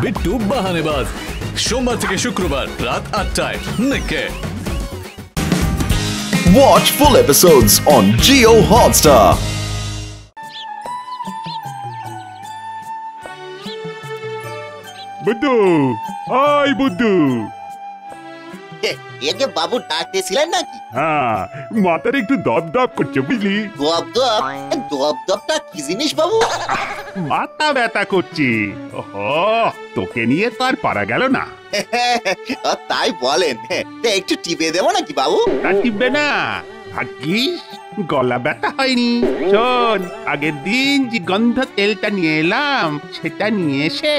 বিট্টু বাহানেবাজ, সোমবার থেকে শুক্রবার রাত 8টায় নেকে। Watch full episodes on Jio Hotstar. বুদ্ধু, ওই বুদ্ধু। একে বাবু ডাকতেছিলেন নাকি? হ্যাঁ, মাথার একটু দপ দপ করছে বুঝলি। দপদপটা কি জিনিস বাবু? মাথা ব্যথা করছে। ওহো, তোকে নিয়ে তো আর পারা গেল না। তাই বলেন, একটু টিপে দেবো নাকি বাবু? তা টিপবে না, ভাগ্যিস গলা ব্যথা হয়নি। শোন, আগের দিন যে গন্ধ তেলটা নিয়ে এলাম সেটা নিয়ে এসে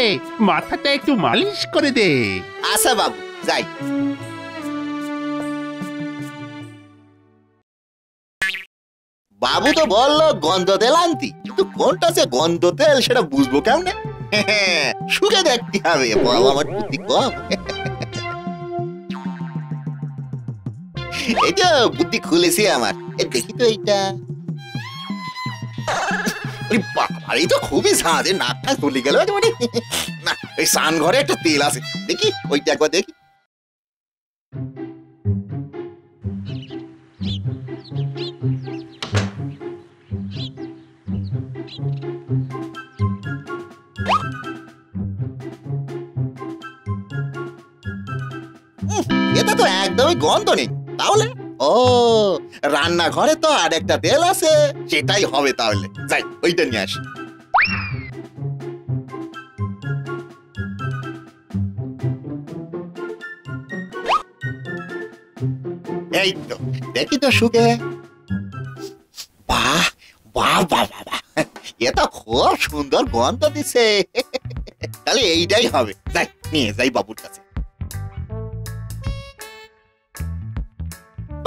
মাথাটা একটু মালিশ করে দে। আচ্ছা বাবু, যাই। বাবু তো বললো গন্ধ তেল আনতি, কিন্তু কোনটা যে গন্ধ তেল সেটা বুঝবো কেমনে? শুকে দেখতে হবে। বাবা আমার বুদ্ধি কম। এই যে বুদ্ধি খুলেছি আমার, দেখি তো এইটা। এই তো খুবই ঝাঁজ, নাকটা চলে গেল। না, এই স্নান ঘরে একটা তেল আছে, দেখি ওইটা একবার দেখি। এটা তো একদমই গন্ধ নেই। তাহলে ও রান্নাঘরে তো আর একটা তেল আছে, সেটাই হবে। তাহলে যাই, ওইটা নিয়ে আসি। এই তো দেখি তো শুকে। বাহ বাহ বাহ বাহ, এটা খুব সুন্দর গন্ধ দিছে। তাহলে এইটাই হবে। যাই, নিয়ে যাই বাবুর কাছে।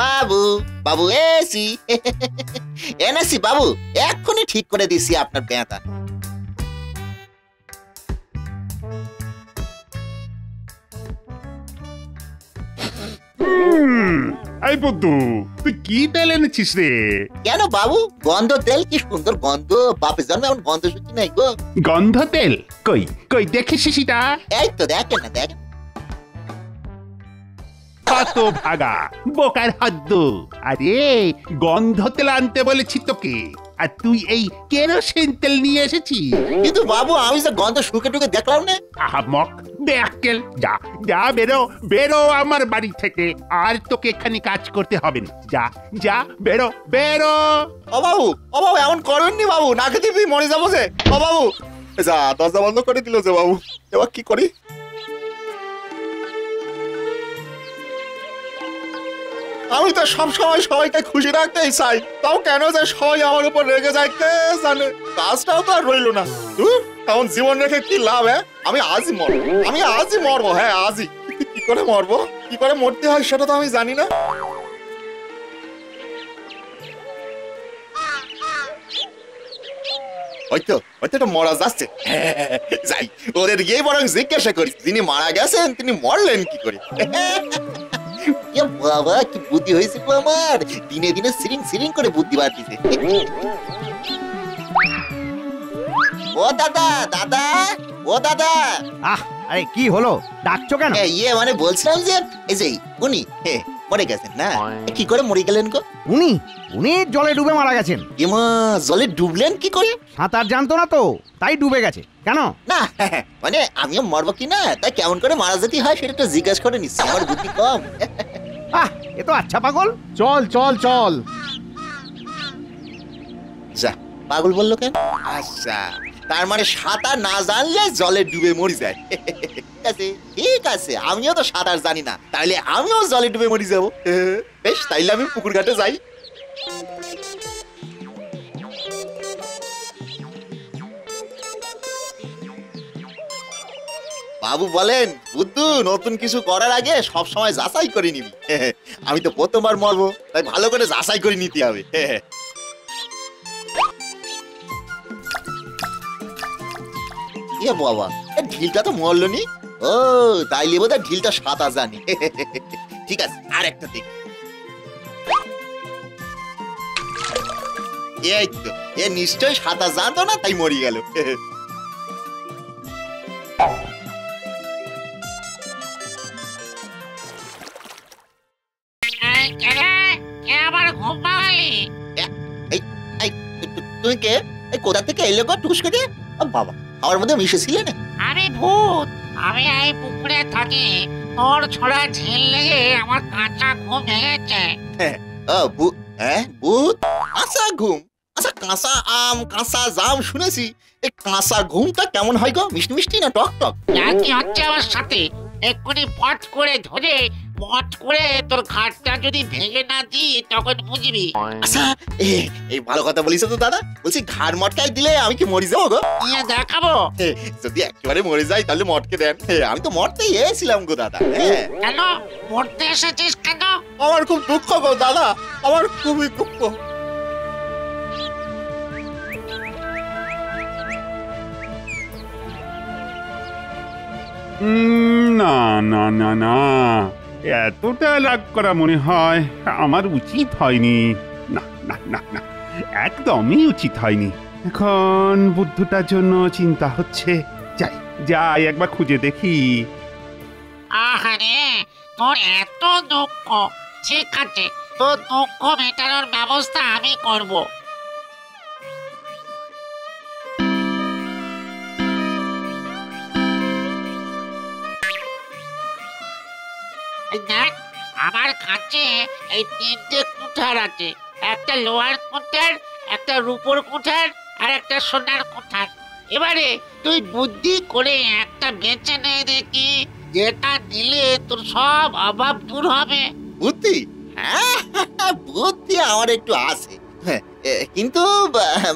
বাবু, বাবু এসি এনেছি বাবু, এক্ষুনি ঠিক করে দিছি আপনার ব্যথা। এই বুদ্ধু, তুই কি তেল এনেছিস রে? কেন বাবু, গন্ধ তেল। কি সুন্দর গন্ধ, বাপের জন্মে এমন গন্ধ শুনছি নাই গো। গন্ধ তেল? কই কই দেখেছিস এটা? এই তো দেখেন না, দেখেন। কত ভাগা বোকার হাদ্দ। আরে গন্ধ তেল আনতে বলেছি তোকে, আর তুই এই কেরোসিন তেল নিয়ে এসেছিস। কিন্তু বাবু, আমি যে গন্ধ শুকে টুকে দেখলাম না। আহামক বেয়াক্কেল, যা যা, বেরো বেরো আমার বাড়ি থেকে। আর তোকে এখানে কাজ করতে হবে না। যা যা, বেরো বেরো। ও বাবু, ও বাবু, এমন করেননি বাবু, না খেতে মরে যাবো যে। ও বাবু, যা, দরজা বন্ধ করে দিল যে বাবু। এবার কি করি? আমি তো সবসময় সবাইকে খুশি রাখতেই চাই, তাও কেন যে সবাই আমার উপর রেগে যায় কে জানে। কাজটাও তো আর রইল না। এমন জীবন রেখে কি লাভ? আমি আজই মরবো, আমি আজই মরবো। হ্যাঁ, আজই। কি করে মরবো, কি করে মরতে হয় সেটা তো আমি জানি না। হয়তো হয়তো মরা যাচ্ছে। যাই, ওদের গিয়ে বরং জিজ্ঞাসা করি, যিনি মারা গেছেন তিনি মরলেন কি করে। বাবা, কি বুদ্ধি হয়েছে আমার, দিনে দিনে সিরিং সিরিং করে বুদ্ধি বাড়তিছে। ও দাদা, দাদা, ও দাদা। আরে কি হলো, ডাকছো কেন? ইয়ে মানে বলছিলাম যে এই যে উনি মরে গেছেন না। কি করে মরে গেলেন গো? উনি উনি জলে ডুবে মারা গেছেন। এমা, জলে ডুবলেন কি করে? সাঁতার জানতো না তো, তাই ডুবে গেছে। কেন? না, মানে আমিও মরবো কি না, তাই কেমন করে মারা যেতে হয় সেটা একটু জিজ্ঞাসা করে নিচ্ছি। আমার বুদ্ধি কম। এ তো আচ্ছা পাগল। চল চল চল। যা, পাগল বললো কেন? আচ্ছা, তার মানে সাঁতার না জানলে জলে ডুবে মরে যায়। ঠিক আছে, ঠিক আছে, আমিও তো সাঁতার জানি না, তাইলে আমিও জলে ডুবে মরে যাবো। বেশ, তাইলে আমি পুকুর ঘাটে যাই। বাবু বলেন, বুদ্ধু, নতুন কিছু করার আগে সব সময় যাচাই করে নিবি। আমি তো প্রথমবার মরবো, তাই ভালো করে যাচাই করে নিতে হবে। বাবা, ঢিলটা তো মরলো নি। ও, তাইলে বোধহয় ঢিলটা সাঁতার জানি। ঠিক আছে, আর একটা দিক। এই তো, এ নিশ্চয় সাঁতার জানতো না, তাই মরে গেল। এই এই তুমি কে? এই কোথা থেকে এলে গো টুস করে? বাবা আমার মধ্যে মিশেছিলে না? আমি ভূত। আমি এই পুকুরে থাকি। তোর ছোড়া ঝিল লেগে আমার কাঁচা ঘুম ভেঙেছে। ভূত? হ্যাঁ ভূত? কাঁচা ঘুম? আচ্ছা কাঁচা আম কাঁচা জাম শুনেছি, এই কাঁচা ঘুমটা কেমন হয় গো? মিষ্টি মিষ্টি না টক টক? কি হচ্ছে আমার সাথে? এক্ষুনি পট করে ধরে মট করে তোর ঘাটটা যদি ভেঙে না দিই তখন বুঝবি। আচ্ছা এই ভালো কথা বলিস তো দাদা। বলছি ঘাড় মটকায় দিলে আমি কি মরে যাবো গো? নিয়ে দেখাবো। যদি একেবারে মরে যাই তাহলে মটকে দেন। আমি তো মরতেই এসেছিলাম গো দাদা। কেন মরতে এসেছিস কেন? আমার খুব দুঃখ গো দাদা, আমার খুবই দুঃখ। না না না না, এতটা রাগ করা মনে হয় আমার উচিত হয়নি। না না না না, একদমই উচিত হয়নি। এখন বুদ্ধটার জন্য চিন্তা হচ্ছে। যাই যাই একবার খুঁজে দেখি। আহারে তোর এত দুঃখ। ঠিক আছে, তোর দুঃখ মেটানোর ব্যবস্থা আমি করব। দেখ আমার কাছে এই 3টে কুঠার আছে। একটা লোহার কুঠার, একটা রূপোর কুঠার আর একটা সোনার কুঠার। এবারে তুই বুদ্ধি করে একটা বেছে নে দেখি, যেটা দিলে তোর সব অভাব দূর হবে। বুদ্ধি? বুদ্ধি আমার একটু আছে, কিন্তু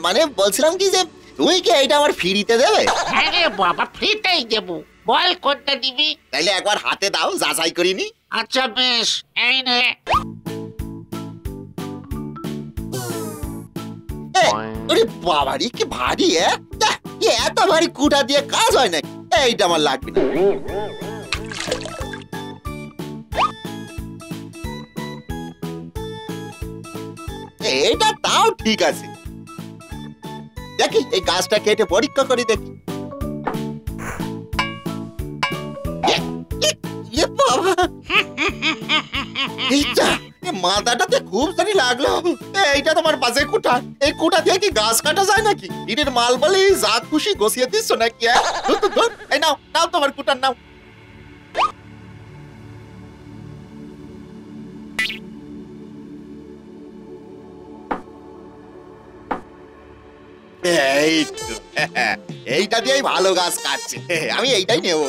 মানে বলছিলাম কি যে তুমি কি এইটা আমার ফ্রিতে দেবে? হ্যাঁ রে বাবা, ফ্রিতেই দেবো। বল কোনটা দিবি? তাইলে একবার হাতে দাও, যাচাই করিনি। আচ্ছা বেশ, এই নে। ওরে বাবারি কি ভারী! এত ভারী কুটা দিয়ে কাজ হয় না। এইটা আমার লাগবে না। এটা তাও ঠিক আছে। দেখি এই গাছটা কেটে পরীক্ষা করে দেখি। মাথাটাতে খুব জানি লাগলো। এইটা তোমার বাজে কুটা, এই কুটা দিয়ে কি গাছ কাটা যায় নাকি? ইটের মাল বলে যা খুশি গছিয়ে দিচ্ছ নাকি? এই নাও নাও তোমার কুটার নাও। এইটা দিয়েই ভালো গাছ কাটছে। আমি এইটাই নেব।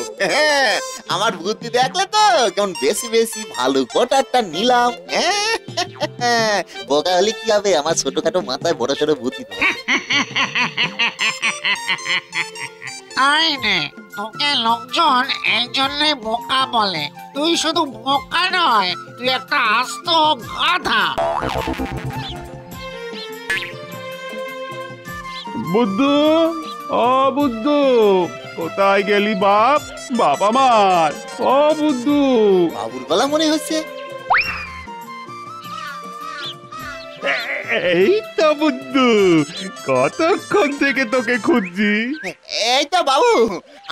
আমার বুদ্ধি দেখলে তো কেমন বেশি বেশি ভালো কোটারটা নিলাম। বোকা হলে কি হবে, আমার ছোটখাটো মাথায় বড় সড়ো বুদ্ধি। তাই নে, তোকে লোকজন এই জন্যে বোকা বলে। তুই শুধু বোকা নয়, তুই একটা আস্ত গাধা। বুদ্ধু, ও বুদ্ধু, কোথায় গেলি বাপ? বাবা আমার, ও বুদ্ধু। বাবুর গলা মনে হচ্ছে। এই তো বুদ্ধু, কতক্ষণ থেকে তোকে খুঁজছি। এই তো বাবু,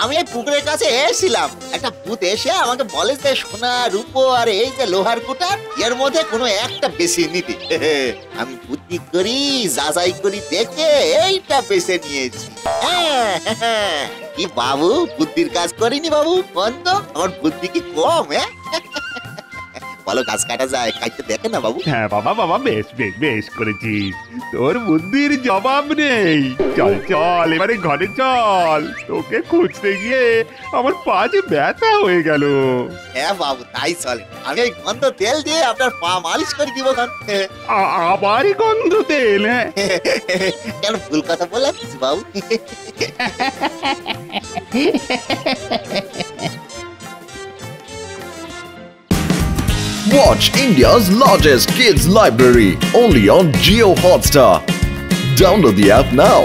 আমি এই পুকুরের কাছে এসেছিলাম। একটা ভূত এসে আমাকে বলে যে সোনা রূপো আর এই যে লোহার কুটা, এর মধ্যে কোনো একটা বেশি নিতে। আমি বুদ্ধি করি যাচাই করি দেখে এইটা বেছে নিয়েছি। কি বাবু, বুদ্ধির কাজ করিনি বাবু? বন্ধ, আমার বুদ্ধি কি কম? ভালো গাছ কাটা যায়, কাটতে দেখে না বাবু? হ্যাঁ বাবা, বাবা বেশ বেশ বেশ করেছিস। তোর বুদ্ধির জবাব নেই। চল চল এবারে ঘরে চল, তোকে খুঁজতে গিয়ে আমার পা যে ব্যথা হয়ে গেল। হ্যাঁ বাবু তাই চলে। আমি এই গন্ধ তেল দিয়ে আপনার পা মালিশ করে দিব। আবারই গন্ধ তেল? কেন ভুল কথা বললাম বাবু? Watch India's largest kids library only on Jio Hotstar. Download the app now.